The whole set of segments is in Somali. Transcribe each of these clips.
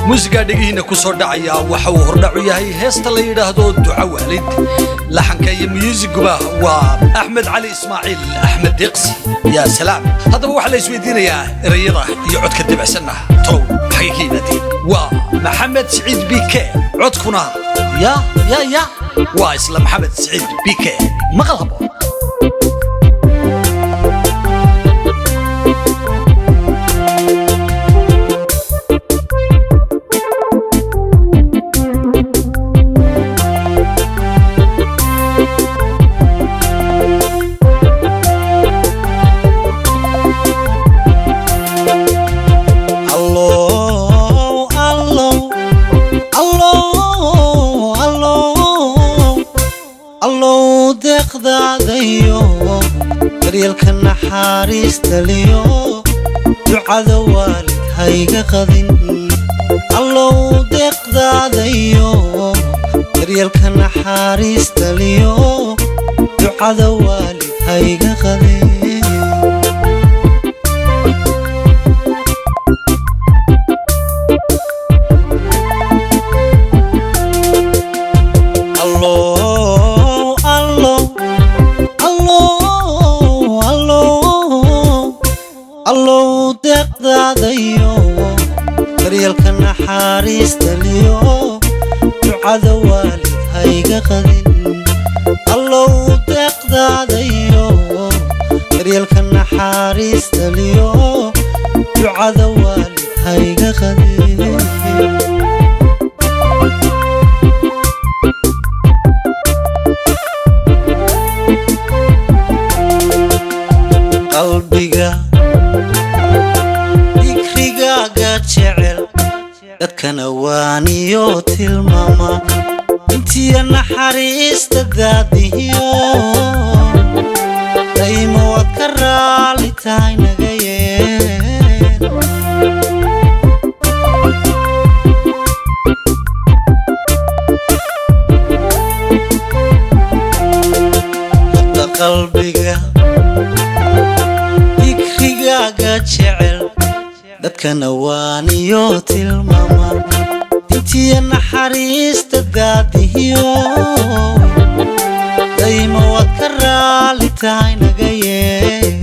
موسيقى دقيقة كسر دعيا وحوه دعيا هي هست اللي يرهدو دعاء والد لحن كي ميوزك باه وأحمد علي إسماعيل أحمد دقسي يا سلام هذا هو حلا يسويدين يا رياضة يعود كدب سنة تو حقيقي نادي ومحمد سعيد بيكي عدكنا يا واسلام محمد سعيد بيكي مغلبه daryeelka naxariista liyo ducada waalid hayga qadin allow deeqdaadayo daryeelka naxariista liyo ducada waalid hayga qadin daryeelka naxariista liyo ducada waalid hayga qadin allow deeqdaadayo daryeelka naxariista liyo ducada waalid hayga qadin qalbiga dadkana waaniyo tilmaama intiya naxariista daadihiyo daymo waad ka raali tahay naga yeel hadda qalbiga dikrigaaga jecel dadkana waaniyo tilmaama intiya naxariista daadihiyo daymo waad ka raali tahay naga yeel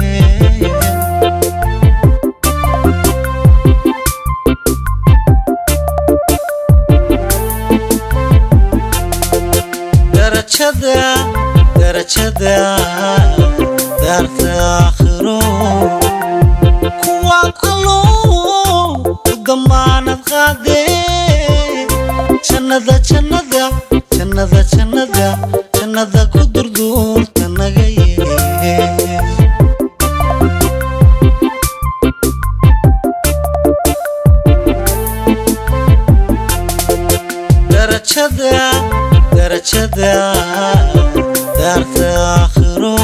darajada daarta aakhiro kuwaad allow damaanad qaadee jannada ku durduurta naga yeel darajada daarta aakhiro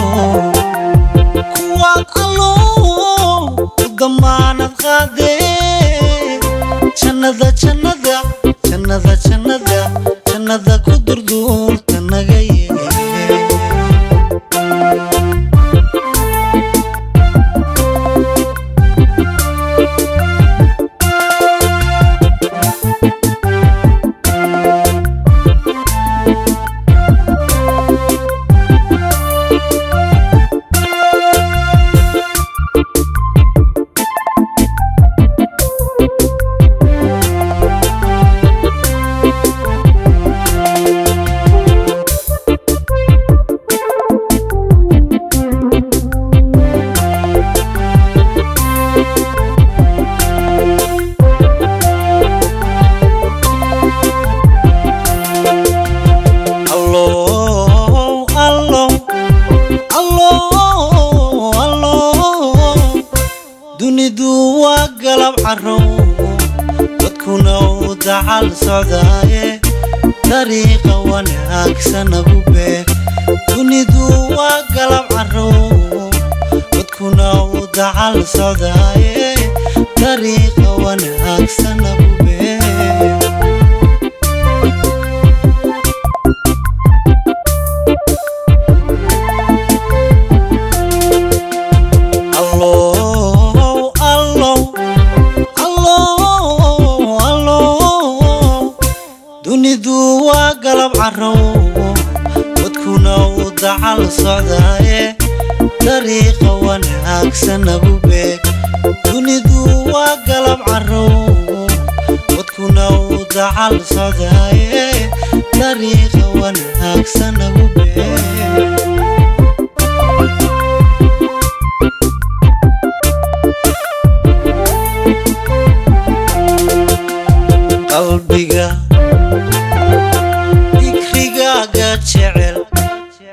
kuwaad allow damaanad qaadee jannada ku durduurta naga yeel dunidu waa galab carow dadkuna u dacal socdaaye dariiqa wanaagsan ugu beeg dunidu waa galab carow dadkuna u dacal socdaaye dariiqa wanaagsan ugu beeg allow dacal socdaaye dariiqa wanaagsan nagu beeg dunidu waa galab carow wadkuna uu dacal socdaaye dariiqa wanaagsan nagu beeg qalbiga dikrigaaga jecel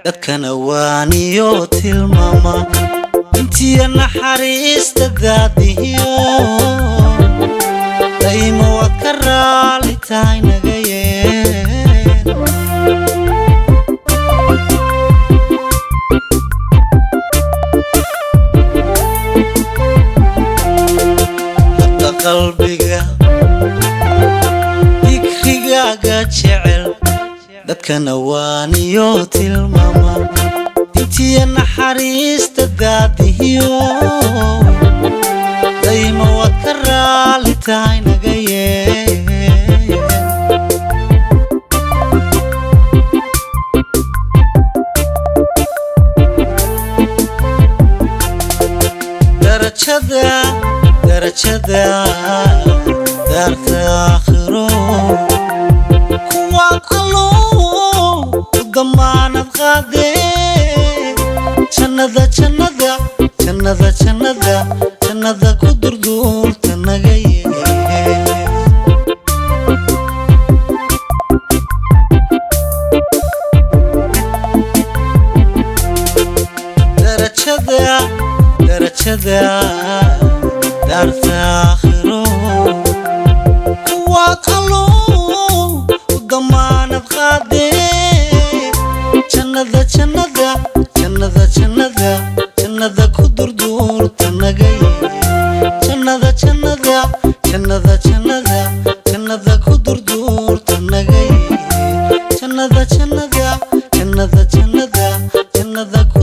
dadkana waaniyo tilmaama intiya naxariista daadihiyo daymo waad ka raali tahay naga yeen hadda qalbiga dikrigaaga jecel dadkana waaniyo tilmaama intiya naxariista daadihiyo daymo waad ka raali tahay naga yeen darajada daarta aakhiro kuwaad allow u damaanad qaadee jannada ku durduurta naga yee darajada daarta aakhiro kuwaad allow u damaanad qaadee jannada ku durduurta naga yee jannada ku durduurta naga yee jannada ku